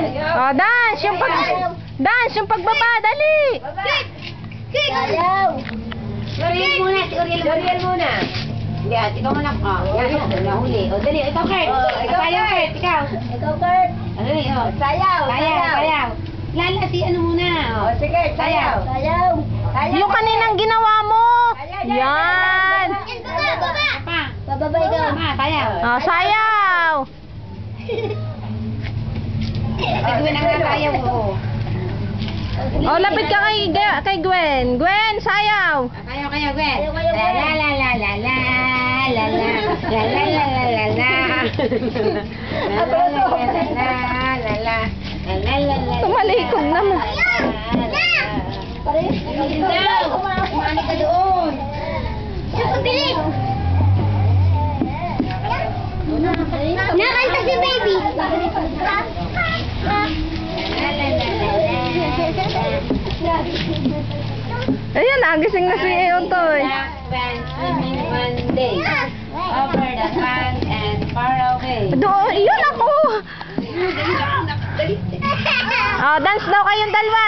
Oh, dance yung pagbaba, dali. Sayaw. Uriel muna, si Uriel muna. Yan, ikaw muna. Yan, nahuli. O, dali, ikaw, Kurt. Sayaw, Kurt, ikaw. Ikaw, Kurt. Dali, o. Sayaw. Lala, si ano muna. O, sige, sayaw. Sayaw. Yung kaninang ginawa mo. Yan. Pa. Bababay ka. Sayaw. Oh, sayaw. Gawin ang sayaw ko. Oh, lapit ka kay Gwen. Gwen, sayaw. Kayo, Gwen. La la la la la la la la la la la la la la. Tumalikod naman. Umani ka doon. Pagbilis. Nakanta si baby. Ayan, nagising na si Eotoy. Swimming one day. Over the pond and far away. Doon, yun ako. Oh, dance daw kayong dalawa.